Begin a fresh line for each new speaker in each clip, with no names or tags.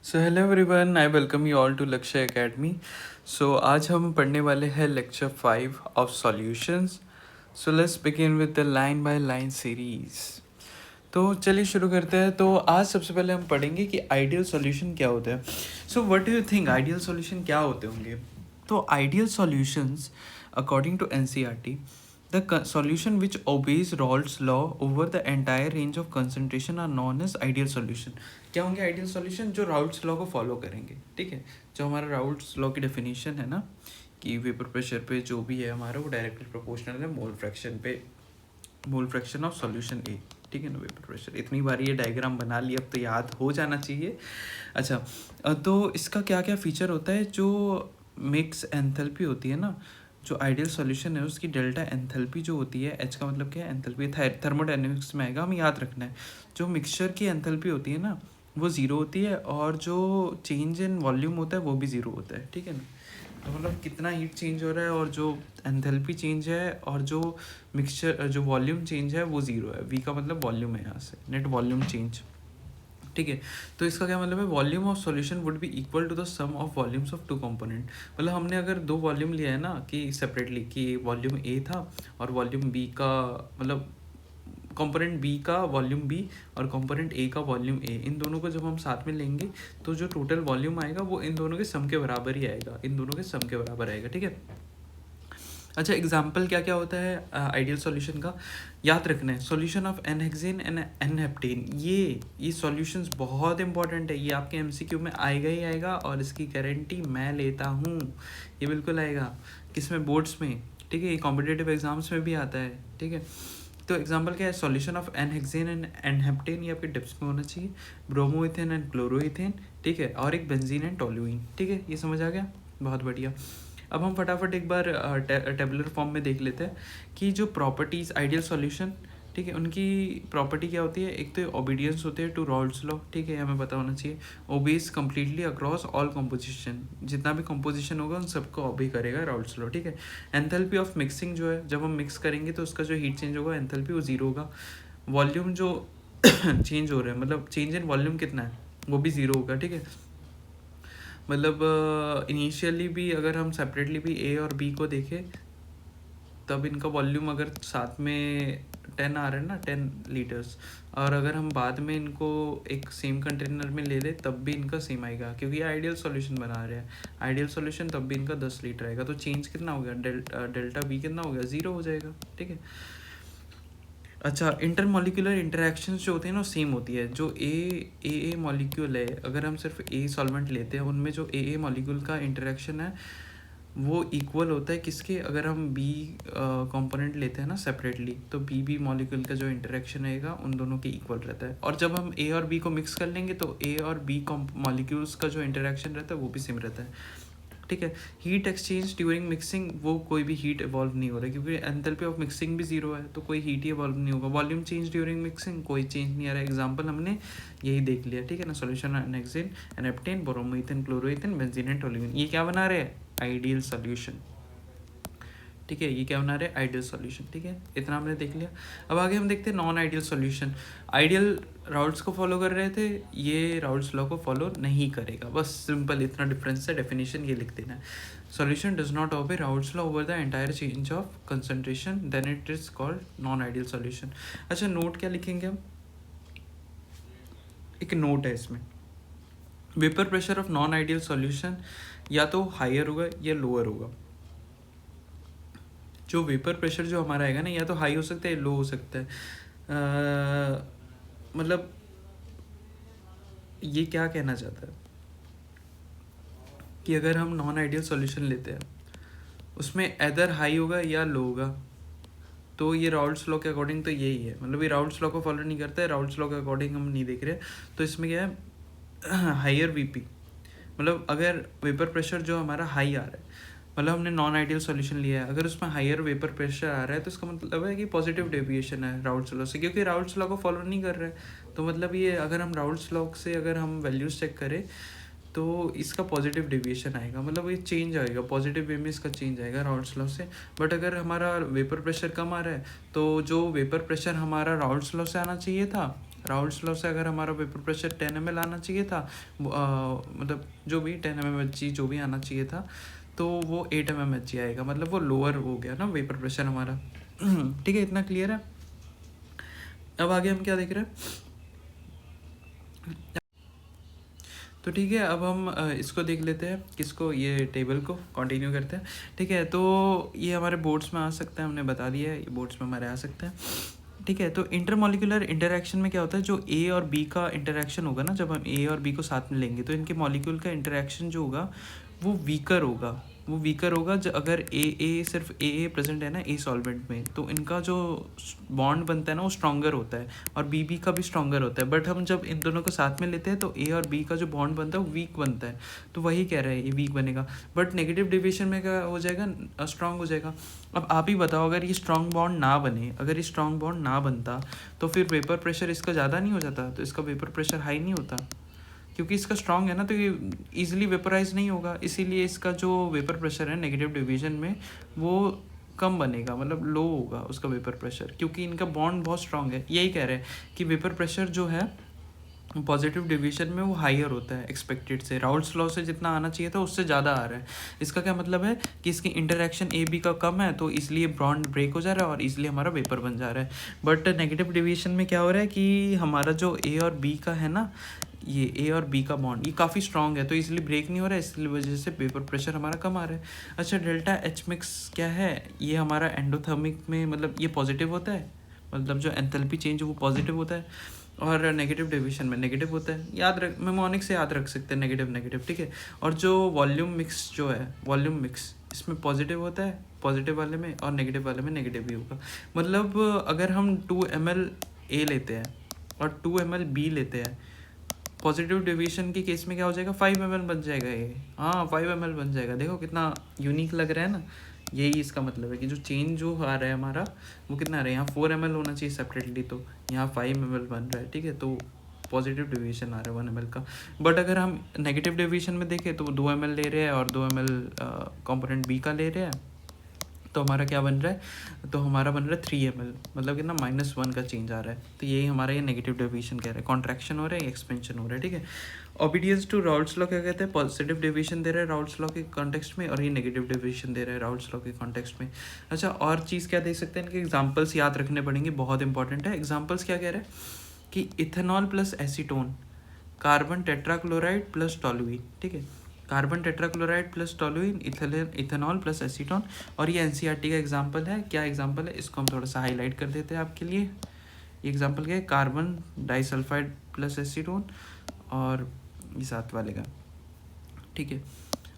So hello everyone, I welcome you all to Lakshya Academy. So आज हम पढ़ने वाले हैं lecture 5 of solutions. So let's begin with the line by line series. तो चलिए शुरू करते हैं। तो आज सबसे पहले हम पढ़ेंगे कि आइडियल सॉल्यूशन क्या होता है। So what do you think ideal solution क्या होते होंगे? तो ideal solutions according to NCERT, the solution which obeys Raoult's law over the entire range of concentration are known as ideal solution। क्या होंगे ideal solution? जो Raoult's law को follow करेंगे। ठीक है, जो हमारा राउल्ट्स लॉ की डेफिनेशन है ना कि वेपर प्रेशर पे जो भी है हमारा वो डायरेक्टली प्रोपोर्शनल है मोल फ्रैक्शन पे, मोल फ्रैक्शन ऑफ सॉल्यूशन ए। ठीक है ना, वेपर प्रेशर। इतनी बार ये डायग्राम बना लिया, अब तो याद हो जाना चाहिए। अच्छा, तो इसका क्या क्या फीचर होता है? जो मिक्स एंथैल्पी होती है ना, जो आइडियल सॉल्यूशन है उसकी डेल्टा एंथैल्पी जो होती है, एच का मतलब क्या है? एंथैल्पी। थर्मोडायनेमिक्स में आएगा, हमें याद रखना है। जो मिक्सचर की एंथैल्पी होती है ना वो ज़ीरो होती है, और जो चेंज इन वॉल्यूम होता है वो भी ज़ीरो होता है। ठीक है ना, तो मतलब कितना हीट चेंज हो रहा है और जो एंथैल्पी चेंज है और जो मिक्सचर जो वॉल्यूम चेंज है वो ज़ीरो है। वी का मतलब वॉल्यूम है यहाँ से, नेट वॉल्यूम चेंज। ठीक है, तो इसका क्या मतलब है? Volume of solution would be equal to the sum of volumes of two component. मतलब हमने अगर दो वॉल्यूम लिया है ना कि सेपरेटली, कि वॉल्यूम ए था और वॉल्यूम बी का, मतलब कंपोनेंट बी का वॉल्यूम बी और कंपोनेंट ए का वॉल्यूम ए, इन दोनों को जब हम साथ में लेंगे तो जो टोटल वॉल्यूम आएगा वो इन दोनों के सम के बराबर ही आएगा, इन दोनों के सम के बराबर आएगा। ठीक है। अच्छा, एग्जाम्पल क्या क्या होता है आइडियल सॉल्यूशन का? याद रखना है, solution of n hexane and n heptane. ये सॉल्यूशंस बहुत इंपॉर्टेंट है, ये आपके एमसीक्यू में आएगा ही आएगा, और इसकी गारंटी मैं लेता हूँ, ये बिल्कुल आएगा। किसमें? बोर्ड्स में। ठीक है, ये कॉम्पिटेटिव एग्जाम्स में भी आता है। ठीक है, तो एग्जाम्पल क्या है? Solution of n hexane and n heptane, ये आपके टिप्स में होना चाहिए। Bromoethane and chloroethane. ठीक है, और एक बेंजीन एंड टोलुइन। ठीक है, ये समझ आ गया? बहुत बढ़िया। अब हम फटाफट एक बार टेबुलर फॉर्म में देख लेते हैं कि जो प्रॉपर्टीज़ आइडियल सॉल्यूशन, ठीक है, उनकी प्रॉपर्टी क्या होती है? एक तो ओबीडियंस होते हैं टू रॉल्स लॉ। ठीक है, हमें पता होना चाहिए। Obeys completely across all composition, जितना भी कंपोजिशन होगा उन सबको ओबे करेगा रॉल्स लॉ। ठीक है। एंथैल्पी ऑफ मिक्सिंग जो है, जब हम मिक्स करेंगे तो उसका जो हीट चेंज होगा, एंथैल्पी वो जीरो होगा। वॉल्यूम जो चेंज हो रहा है, मतलब चेंज इन वॉल्यूम कितना है, वो भी ज़ीरो होगा। ठीक है, मतलब इनिशियली भी अगर हम सेपरेटली भी ए और बी को देखें तब इनका वॉल्यूम अगर साथ में 10 आ रहा है ना, 10 लीटर्स, और अगर हम बाद में इनको एक सेम कंटेनर में ले लें तब भी इनका सेम आएगा, क्योंकि ये आइडियल सॉल्यूशन बना रहे हैं। आइडियल सॉल्यूशन तब भी इनका 10 लीटर आएगा, तो चेंज कितना हो गया? डेल्टा बी कितना हो गया? ज़ीरो हो जाएगा। ठीक है। अच्छा, इंटरमोलिकुलर इंटरेक्शंस जो होते हैं ना सेम होती है। जो ए मॉलिक्यूल है, अगर हम सिर्फ ए सॉल्वेंट लेते हैं, उनमें जो ए मॉलिक्यूल का इंटरेक्शन है वो इक्वल होता है किसके? अगर हम बी कंपोनेंट लेते हैं ना सेपरेटली, तो बी मॉलिक्यूल का जो इंटरेक्शन रहेगा उन दोनों के इक्वल रहता है। और जब हम ए और बी को मिक्स कर लेंगे तो ए और बी मॉलिक्यूल्स का जो इंटरेक्शन रहता है वो भी सेम रहता है। ठीक है। हीट एक्सचेंज ड्यूरिंग मिक्सिंग, वो कोई भी हीट इवॉल्व नहीं हो रहा है, क्योंकि एंथैल्पी ऑफ मिक्सिंग भी जीरो है, तो कोई हीट ही इवॉल्व नहीं होगा। वॉल्यूम चेंज ड्यूरिंग मिक्सिंग, कोई चेंज नहीं आ रहा है। एग्जांपल हमने यही देख लिया। ठीक है ना, solution n hexane, n heptane, bromoethane, chloroethane, benzene and toluene. ये क्या बना रहे हैं? Ideal solution. ठीक है, ये क्या बना रहे हैं? Ideal solution. ठीक है, इतना हमने देख लिया। अब आगे हम देखते हैं non ideal solution. Ideal Raoult's को फॉलो कर रहे थे, ये राउल्ट्स लॉ को फॉलो नहीं करेगा। बस सिंपल इतना डिफरेंस है, डेफिनेशन ये लिख देना है। Solution does not obey Raoult's law over the entire change of concentration, then it is called non ideal solution. अच्छा, नोट क्या लिखेंगे हम? एक नोट है इसमें, vapour pressure of non ideal solution या तो हायर होगा या लोअर होगा। जो वेपर प्रेशर जो हमारा आएगा ना, या तो हाई हो सकता है, लो हो सकता है। मतलब ये क्या कहना चाहता है कि अगर हम नॉन आइडियल सॉल्यूशन लेते हैं उसमें एदर हाई होगा या लो होगा, तो ये राउल्ट्स लॉ के अकॉर्डिंग तो यही है। मतलब ये राउल्ट्स लॉ को फॉलो नहीं करता है, राउल्ट्स लॉ के अकॉर्डिंग हम नहीं देख रहे। तो इसमें क्या है? हायर वीपी, मतलब अगर वेपर प्रेशर जो हमारा हाई आ रहा है, मतलब हमने नॉन आइडियल सॉल्यूशन लिया है, अगर उसमें हायर वेपर प्रेशर आ रहा है तो इसका मतलब है कि पॉजिटिव डेविएशन है राउल्ट्स लॉ से, क्योंकि राउल्ट्स लॉ को फॉलो नहीं कर रहा है। तो मतलब ये अगर हम राउल्ट्स लॉ से अगर हम वैल्यूज चेक करें तो इसका पॉजिटिव डेविएशन आएगा, मतलब ये चेंज आएगा, पॉजिटिव वे में इसका चेंज आएगा राउल्ट्स लॉ से। बट अगर हमारा वेपर प्रेशर कम आ रहा है तो जो वेपर प्रेशर हमारा राउल्ट्स लॉ से आना चाहिए था राउल्स लॉ से अगर हमारा वेपर प्रेशर 10 ml आना चाहिए था, मतलब जो भी 10 mmHg जो भी आना चाहिए था, तो वो 8 mmHg आएगा, मतलब वो लोअर हो गया ना वेपर प्रेशर हमारा। ठीक है, इतना क्लियर है। अब आगे हम क्या देख रहे हैं, तो ठीक है, अब हम इसको देख लेते हैं, किसको, ये टेबल को कंटिन्यू करते हैं। ठीक है, तो ये हमारे बोर्ड्स में आ सकता है, हमने बता दिया है, ये बोर्ड्स में हमारे आ सकते हैं। ठीक है, तो इंटरमॉलिक्यूलर इंटरेक्शन में क्या होता है, जो ए और बी का इंटरेक्शन होगा ना, जब हम ए और बी को साथ में लेंगे तो इनके मॉलिक्यूल का इंटरेक्शन जो होगा वो वीकर होगा, वो वीकर होगा। अगर ए सिर्फ ए प्रेजेंट है ना ए सॉल्वेंट में, तो इनका जो बॉन्ड बनता है ना वो स्ट्रॉन्गर होता है, और बी का भी स्ट्रॉन्गर होता है। बट हम जब इन दोनों को साथ में लेते हैं तो ए और बी का जो बॉन्ड बनता है वो वीक बनता है, तो वही कह रहे हैं ये वीक बनेगा। बट नेगेटिव डेविएशन में क्या हो जाएगा, स्ट्रांग हो जाएगा। अब आप ही बताओ, अगर ये स्ट्रॉन्ग बॉन्ड ना बने, अगर ये स्ट्रॉन्ग बॉन्ड ना बनता तो फिर वेपर प्रेशर इसका ज़्यादा नहीं हो जाता, तो इसका वेपर प्रेशर हाई नहीं होता, क्योंकि इसका स्ट्रॉन्ग है ना, तो ये ईजिली वेपराइज नहीं होगा, इसीलिए इसका जो वेपर प्रेशर है नेगेटिव डिवीजन में वो कम बनेगा, मतलब लो होगा उसका वेपर प्रेशर, क्योंकि इनका बॉन्ड बहुत स्ट्रॉन्ग है। यही कह रहे हैं कि वेपर प्रेशर जो है पॉजिटिव डिवीजन में वो हायर होता है एक्सपेक्टेड से, राउल्स लॉ से जितना आना चाहिए था उससे ज़्यादा आ रहा है। इसका क्या मतलब है कि इसकी इंटरेक्शन ए बी का कम है, तो इसलिए बॉन्ड ब्रेक हो जा रहा है और इसलिए हमारा वेपर बन जा रहा है। बट नेगेटिव डिवीजन में क्या हो रहा है कि हमारा जो ए और बी का है ना, ये ए और बी का बॉन्ड ये काफ़ी स्ट्रॉन्ग है, तो इसलिए ब्रेक नहीं हो रहा है, इसलिए वजह से वेपर प्रेशर हमारा कम आ रहा है। अच्छा, डेल्टा एच मिक्स क्या है, ये हमारा एंडोथर्मिक में, मतलब ये पॉजिटिव होता है, मतलब जो एंथैल्पी चेंज है वो पॉजिटिव होता है, और नेगेटिव डिवीजन में नेगेटिव होता है। याद रख, मेमोनिक से याद रख सकते हैं नेगेटिव नेगेटिव, ठीक है। और जो वॉल्यूम मिक्स जो है, वॉल्यूम मिक्स इसमें पॉजिटिव होता है पॉजिटिव वाले में, और नेगेटिव वाले में नेगेटिव भी होगा। मतलब अगर हम 2 ml ए लेते हैं और 2 ml बी लेते हैं, पॉजिटिव डिवीजन के केस में क्या हो जाएगा, 5 ml बन जाएगा ये, हाँ 5 ml बन जाएगा। देखो कितना यूनिक लग रहा है ना, यही इसका मतलब है कि जो चेंज जो आ रहा है हमारा वो कितना आ रहा है, यहाँ 4 ml होना चाहिए सेपरेटली, तो यहाँ 5 ml बन रहा है, ठीक है। तो पॉजिटिव डिवीजन आ रहा है 1 ml का। बट अगर हम नेगेटिव डिवीजन में देखें तो 2 ml ले रहे हैं और 2 ml कंपोनेंट बी का ले रहे हैं, तो हमारा क्या बन रहा है, तो हमारा बन रहा है 3 ml, मतलब कितना -1 का चेंज आ रहा है। तो यही हमारा ये नेगेटिव डेविएशन कह रहा है, कॉन्ट्रैक्शन हो रहा है, एक्सपेंशन हो रहा है, ठीक है। ओबीडियंस टू राउल्स लॉ क्या कहते हैं, पॉजिटिव डेविएशन दे रहा है राउल्स लॉ के कॉन्टेक्स्ट में, और ये नेगेटिव डेविएशन दे रहा है राउल्स लॉ के कॉन्टेक्स्ट में। अच्छा, और चीज़ क्या देख सकते हैं, इनके एग्जाम्पल्स याद रखने पड़ेंगे, बहुत इंपॉर्टेंट है। एग्जाम्पल्स क्या कह रहे हैं कि ethanol plus acetone, carbon tetrachloride plus toluene, ठीक है, carbon tetrachloride plus toluene, ethanol plus acetone. और ये एनसीईआरटी का एग्जांपल है। क्या एग्जांपल है, इसको हम थोड़ा सा हाईलाइट कर देते हैं आपके लिए। ये एग्जांपल क्या है, कार्बन डाइसल्फाइड प्लस एसीटोन, और ये साथ वाले का, ठीक है।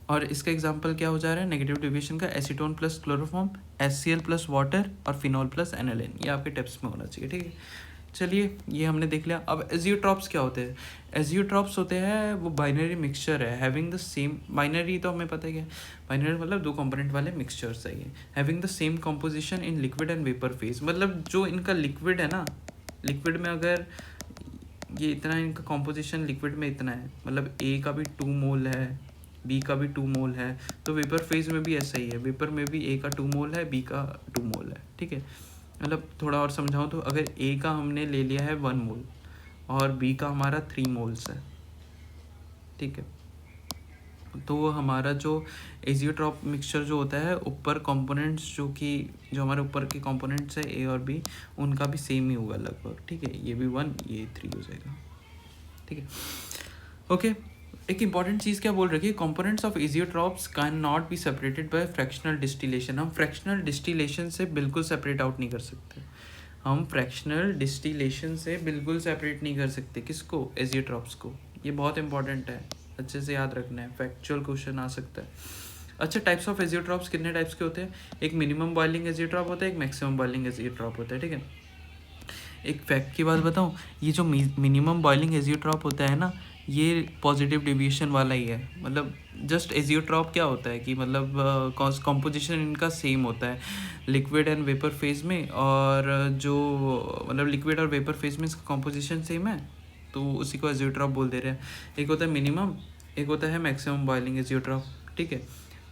और इसका एग्जांपल क्या हो जा रहा है, नेगेटिव डिविएशन का, acetone plus chloroform, HCl plus water, और फिनॉल प्लस एनालिन। ये आपके टिप्स में होना चाहिए, ठीक है। चलिए, ये हमने देख लिया। अब एजियोट्रॉप्स क्या होते हैं, एजियोट्रॉप्स होते हैं वो बाइनरी मिक्सचर है, हैविंग द सेम, बाइनरी तो हमें पता ही है, बाइनरी मतलब 2 कंपोनेंट वाले मिक्सचर्स है ये, having the same composition in liquid and vapour phase. मतलब जो इनका लिक्विड है ना, लिक्विड में अगर ये इतना, इनका कॉम्पोजिशन लिक्विड में इतना है, मतलब ए का भी 2 मोल है, बी का भी 2 मोल है, तो वेपर फेज में भी ऐसा ही है, वेपर में भी ए का 2 मोल है, बी का 2 मोल है, ठीक है। मतलब थोड़ा और समझाऊँ तो अगर ए का हमने ले लिया है 1 मोल और बी का हमारा 3 मोल्स है, ठीक है, तो हमारा जो एजियोट्रॉप मिक्सचर जो होता है, ऊपर कंपोनेंट्स जो हमारे ऊपर के कंपोनेंट्स है ए और बी, उनका भी सेम ही होगा लगभग, ठीक है। ये भी 1, ये 3 हो जाएगा, ठीक है, ओके। एक इंपॉर्टेंट चीज़ क्या बोल रखी है, components of azeotropes can not be separated by fractional distillation. हम फ्रैक्शनल डिस्टिलेशन से बिल्कुल सेपरेट आउट नहीं कर सकते, हम फ्रैक्शनल डिस्टिलेशन से बिल्कुल सेपरेट नहीं कर सकते किसको, एजियोट्रॉप्स को। ये बहुत इंपॉर्टेंट है, अच्छे से याद रखना है, फैक्चुअल क्वेश्चन आ सकता है। अच्छा, टाइप्स ऑफ एजियोट्रॉप्स कितने टाइप्स के होते हैं, एक मिनिमम बॉइलिंग एजियोट्रॉप होता है, एक मैक्सिमम बॉइलिंग एजियोट्रॉप होता है, ठीक है। एक फैक्ट की बात बताऊँ, ये जो मिनिमम बॉइलिंग एजियोट्रॉप होता है ना, ये पॉजिटिव डिविएशन वाला ही है। मतलब जस्ट एजियोट्रॉप क्या होता है कि मतलब कॉम्पोजिशन इनका सेम होता है लिक्विड एंड वेपर फेज में, और जो मतलब लिक्विड और वेपर फेज में इसका कॉम्पोजिशन सेम है, तो उसी को एजियोट्रॉप बोल दे रहे हैं। एक होता है मिनिमम, एक होता है मैक्सिमम बॉइलिंग एजियोट्रॉप, ठीक है।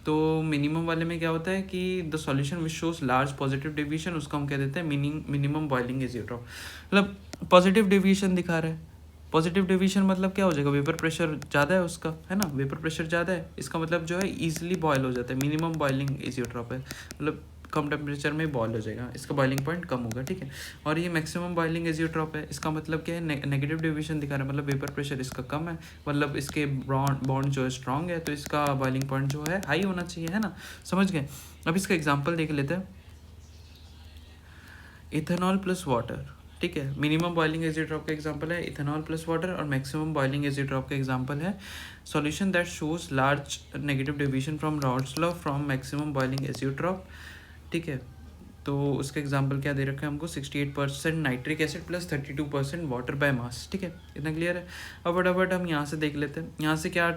तो मिनिमम वाले में क्या होता है कि the solution which shows large positive division, उसको हम कह देते हैं मिनिमम बॉइलिंग एजियोट्रॉप। मतलब पॉजिटिव डेविएशन दिखा रहा है। पॉजिटिव डेविएशन मतलब क्या हो जाएगा, वेपर प्रेशर ज़्यादा है उसका, है ना, वेपर प्रेशर ज़्यादा है, इसका मतलब जो है ईजिली बॉयल हो जाता है, मिनिमम बॉइलिंग एजियोट्रॉप है, मतलब कम टेम्परेचर में बॉयल हो जाएगा, इसका बॉइलिंग पॉइंट कम होगा, ठीक है। और ये मैक्सिमम बॉइलिंग एजियोट्रॉप है, इसका मतलब क्या है, नेगेटिव डेविएशन दिखा रहा है, मतलब वेपर प्रेशर इसका कम है, मतलब इसके बॉन्ड जो है स्ट्रॉन्ग है, तो इसका बॉइलिंग पॉइंट जो है हाई होना चाहिए, है ना, समझ गए। अब इसका एग्जाम्पल देख लेते हैं, इथेनॉल प्लस वाटर, ठीक है, मिनिमम बॉइलिंग एजियोट्रॉप का एग्जांपल है इथेनॉल प्लस वाटर, और मैक्सिमम बॉइलिंग एजियोट्रॉप का एग्जांपल है solution that shows large negative deviation from Raoult's law from maximum boiling azeotrope, ठीक है। तो उसका एग्जांपल क्या दे रखा है हमको, 68% nitric acid plus 32% water by mass, ठीक है, इतना क्लियर है। अब फटाफट हम यहाँ से देख लेते हैं, यहाँ से क्या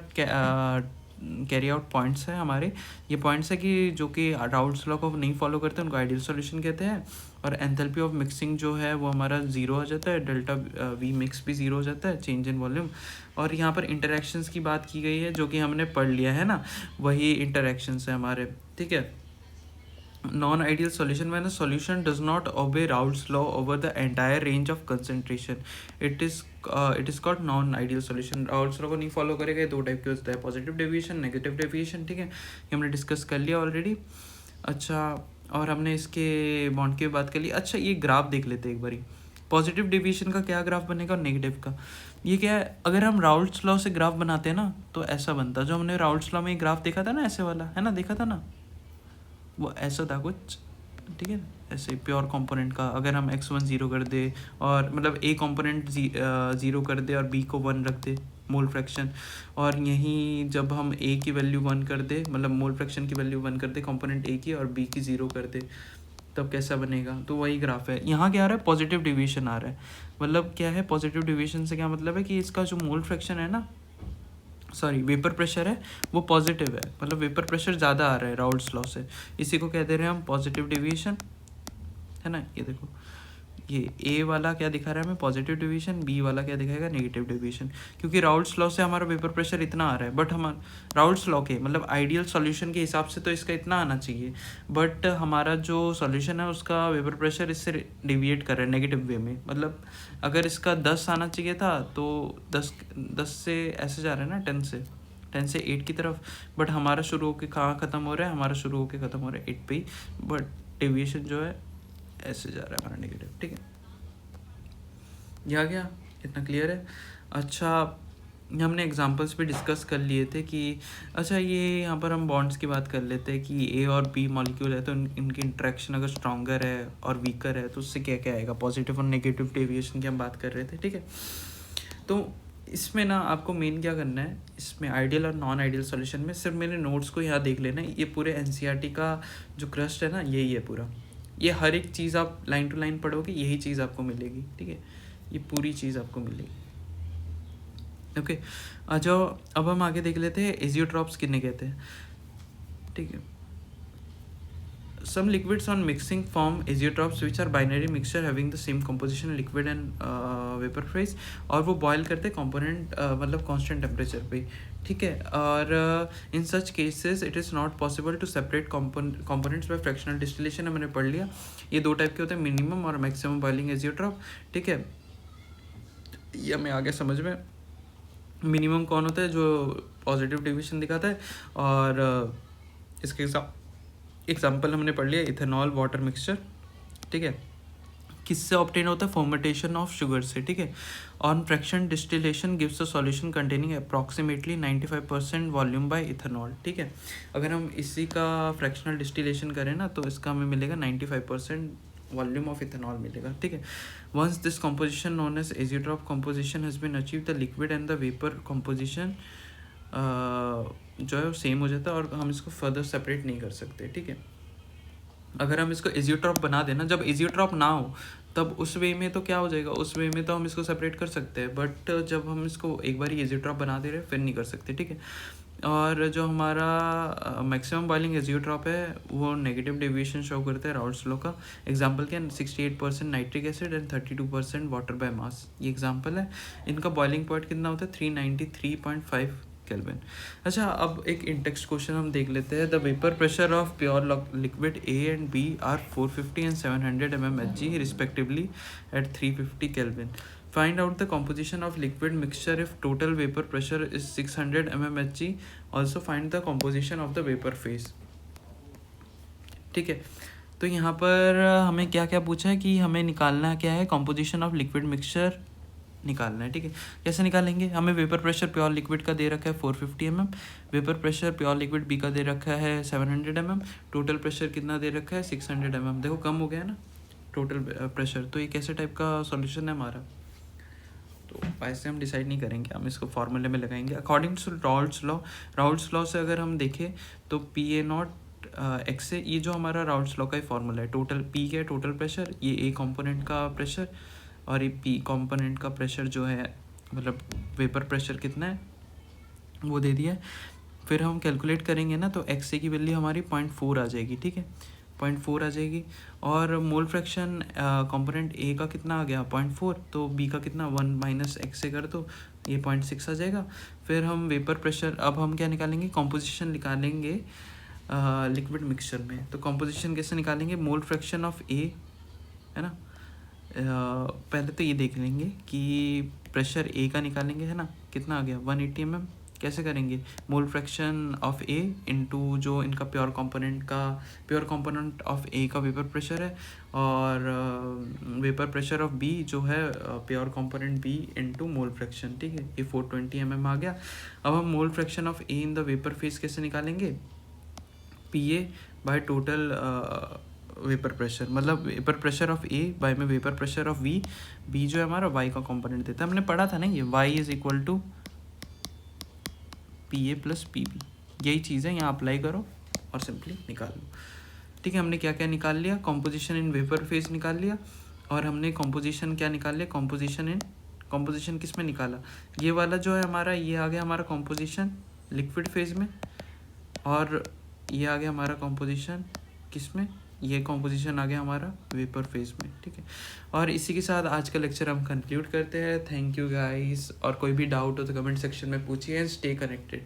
कैरी आउट पॉइंट्स हैं हमारे, ये पॉइंट्स है कि जो कि राउल्ट्स लॉ को नहीं फॉलो करते उनको आइडियल सॉल्यूशन कहते हैं, और एंथैल्पी ऑफ मिक्सिंग जो है वो हमारा जीरो हो जाता है, डेल्टा वी मिक्स भी जीरो हो जाता है, चेंज इन वॉल्यूम। और यहाँ पर इंटरेक्शंस की बात की गई है जो कि हमने पढ़ लिया है ना, वही इंटरेक्शंस है हमारे, ठीक है। non-ideal solution when a solution does not obey Raoult's law over the entire range of concentration, it is called non-ideal solution। Raoult's law को नहीं फॉलो करेगा, ये दो टाइप के होता है, पॉजिटिव डेविएशन, नेगेटिव डेविएशन, ठीक है, ये हमने डिस्कस कर लिया ऑलरेडी। अच्छा, और हमने इसके बॉन्ड की बात कर ली। अच्छा, ये ग्राफ देख लेते हैं एक बारी, पॉजिटिव डेविएशन का क्या ग्राफ बनेगा और नेगेटिव का। ये क्या है, अगर हम राउल्ट्स लॉ से ग्राफ बनाते हैं ना तो ऐसा बनता, जो हमने राउल्ट्स लॉ में ग्राफ देखा था ना, ऐसे वाला है ना, देखा था ना, वो ऐसा था कुछ, ठीक है, ऐसे प्योर कंपोनेंट का अगर हम x1 ज़ीरो कर दे, और मतलब a कंपोनेंट ज़ीरो कर दे और b को 1 रख दे, मोल फ्रैक्शन, और यहीं जब हम a की वैल्यू 1 कर दे, मतलब मोल फ्रैक्शन की वैल्यू 1 कर दे कंपोनेंट a की, और b की 0 कर दे, तब कैसा बनेगा। तो वही ग्राफ है, यहाँ क्या आ रहा है, पॉजिटिव डिवीजन आ रहा है। मतलब क्या है, पॉजिटिव डिवीजन से क्या मतलब है कि इसका जो मोल फ्रैक्शन है ना, सॉरी वेपर प्रेशर है, वो पॉजिटिव है, मतलब वेपर प्रेशर ज़्यादा आ रहा है राउल्ट्स लॉ से, इसी को कह दे रहे हैं हम पॉजिटिव डिवीजन, है ना। ये देखो, ये ए वाला क्या दिखा रहा है हमें, पॉजिटिव डिवीजन, बी वाला क्या दिखाएगा, नेगेटिव डिवीजन, क्योंकि राउल्ट्स लॉ से हमारा वेपर प्रेशर इतना आ रहा है, बट हमारा राउल्ट्स लॉ के मतलब आइडियल सॉल्यूशन के हिसाब से तो इसका इतना आना चाहिए, बट हमारा जो सॉल्यूशन है उसका वेपर प्रेशर इससे डिविएट कर रहा है नेगेटिव वे में, मतलब अगर इसका 10 आना चाहिए था तो 10 से ऐसे जा रहा है ना, 10 से 8 की तरफ, बट हमारा शुरू होकर कहाँ ख़त्म हो रहा है, हमारा शुरू होकर ख़त्म हो रहा है 8 पे ही, बट डेविएशन जो है ऐसे जा रहा है हमारा नेगेटिव, ठीक है, ये आ गया, इतना क्लियर है। अच्छा, हमने एग्जांपल्स भी डिस्कस कर लिए थे कि अच्छा, ये यहाँ पर हम बॉन्ड्स की बात कर लेते हैं कि ए और बी मॉलिक्यूल है, तो इनकी इंट्रैक्शन अगर स्ट्रॉन्गर है और वीकर है तो उससे क्या क्या आएगा, पॉजिटिव और नेगेटिव डेविएशन की हम बात कर रहे थे, ठीक है। तो इसमें ना आपको मेन क्या करना है, इसमें आइडियल और नॉन आइडियल सॉल्यूशन में सिर्फ मेरे नोट्स को यहाँ देख लेना है, ये पूरे एनसीईआरटी का जो क्रस्ट है ना यही है पूरा, ये हर एक चीज़ आप लाइन टू लाइन पढ़ोगे यही चीज़ आपको मिलेगी, ठीक है, ये पूरी चीज़ आपको मिलेगी, ओके। अच्छा, अब हम आगे देख लेते हैं एजियोट्रॉप्स किन्हें कहते हैं, ठीक है। Some liquids on mixing form azeotrophs which are binary mixture having the same composition liquid and vapor phase, और वो बॉयल करते हैं कंपोनेंट मतलब कांस्टेंट टेम्परेचर पे, ठीक है। और in such cases it is not possible to separate components by fractional distillation, हमने पढ़ लिया, ये दो टाइप के होते हैं, मिनिमम और मैक्सिमम बॉइलिंग एजियोट्रॉप, ठीक है। ये हमें आगे समझ में, मिनिमम कौन होता है, जो पॉजिटिव डिविजन दिखाता है, और इसके एग्जाम्पल हमने पढ़ लिया इथेनॉल वाटर मिक्सचर, ठीक है, किससे ऑब्टेन होता है, फॉर्मेटेशन ऑफ शुगर से, ठीक है। On fraction distillation gives a solution containing approximately 95% volume by ethanol, ठीक है। अगर हम इसी का फ्रैक्शनल डिस्टिलेशन करें ना तो इसका हमें मिलेगा 95% वॉल्यूम ऑफ इथेनॉल मिलेगा, ठीक है। Once this composition known as azeotrope composition has been achieve, the liquid and the vapour composition जो है वो सेम हो जाता है, और हम इसको फर्दर सेपरेट नहीं कर सकते, ठीक है। अगर हम इसको एजियोट्रॉप बना देना, जब एजियोट्रॉप ना हो तब उस वे में तो क्या हो जाएगा, उस वे में तो हम इसको सेपरेट कर सकते हैं, बट जब हम इसको एक बार एजियोट्रॉप बना दे रहे हैं फिर नहीं कर सकते, ठीक है। और जो हमारा मैक्सिमम बॉइलिंग एजियोट्रॉप है वो नेगेटिव डेविएशन शो करता है राउल्ट्स लॉ का। एग्जांपल क्या है, 68% nitric acid and 32% water by mass, ये एग्जांपल है। इनका बॉइलिंग पॉइंट कितना होता है, 393.5 केल्विन। अच्छा, अब एक इन टेक्स्ट क्वेश्चन हम देख लेते हैं। The vapour pressure of pure liquid A and B are 450 and 700 mmHg respectively at 350 kelvin. Find out the composition of liquid mixture if total vapour pressure is 600 mmHg। Also find the composition of the vapour phase. ठीक है, तो यहाँ पर हमें क्या क्या पूछा है कि हमें निकालना क्या है, कॉम्पोजिशन ऑफ लिक्विड मिक्सचर निकालना है। ठीक है, कैसे निकालेंगे? हमें वेपर प्रेशर प्योर लिक्विड का दे रखा है 450 mm, vapour pressure pure liquid B का दे रखा है 700 mm, टोटल प्रेशर कितना दे रखा है 600 mm। देखो कम हो गया है ना टोटल प्रेशर। तो ये कैसे टाइप का सॉल्यूशन है हमारा? तो ऐसे हम डिसाइड नहीं करेंगे, हम इसको फॉर्मूले में लगाएंगे अकॉर्डिंग टू राउल्ट्स लॉ से अगर हम देखें तो पी ए नॉट एक्स से, ये जो हमारा राउल्ट्स लॉ का ही फॉर्मूला है। टोटल पी क्या है? टोटल प्रेशर, ये ए कंपोनेंट का प्रेशर, और ये पी कंपोनेंट का प्रेशर जो है, मतलब वेपर प्रेशर कितना है वो दे दिया है। फिर हम कैलकुलेट करेंगे ना, तो एक्स ए की वैल्यू हमारी 0.4 आ जाएगी। ठीक है, 0.4 आ जाएगी। और मोल फ्रैक्शन कंपोनेंट ए का कितना आ गया 0.4, तो बी का कितना 1 माइनस एक्स से कर दो, ये 0.6 आ जाएगा। फिर हम वेपर प्रेशर, अब हम क्या निकालेंगे? कॉम्पोजिशन निकालेंगे लिक्विड मिक्सचर में। तो कॉम्पोजिशन कैसे निकालेंगे? मोल फ्रैक्शन ऑफ ए, है ना। पहले तो ये देख लेंगे कि प्रेशर ए का निकालेंगे, है ना, कितना आ गया 180 mm। कैसे करेंगे? मोल फ्रैक्शन ऑफ ए इनटू जो इनका प्योर कंपोनेंट ऑफ ए का वेपर प्रेशर है, और वेपर प्रेशर ऑफ बी जो है pure component B into mole fraction. ठीक है, ये 420 mm आ गया। अब हम mole fraction of A in the vapour phase कैसे निकालेंगे? P A by total vapour pressure, मतलब vapour pressure of A by में vapour pressure of B. B जो है हमारा वाई का कंपोनेंट देता है, हमने पढ़ा था ना ये, Y is equal to P A plus P B. यही चीज़ है, यहाँ अप्लाई करो और सिंपली निकाल लो। ठीक है, हमने क्या क्या निकाल लिया? कॉम्पोजिशन इन वेपर फेज निकाल लिया, और हमने कॉम्पोजिशन क्या निकाल लिया? कॉम्पोजिशन किस में निकाला? ये वाला जो है हमारा, ये आ गया हमारा कॉम्पोजिशन लिक्विड फेज में, और ये आ गया हमारा कॉम्पोजिशन किस में? ये कॉम्पोजिशन आ गया हमारा वेपर फेज में। ठीक है, और इसी के साथ आज का लेक्चर हम कंक्लूड करते हैं। थैंक यू गाइस, और कोई भी डाउट हो तो कमेंट सेक्शन में पूछिए। Stay connected.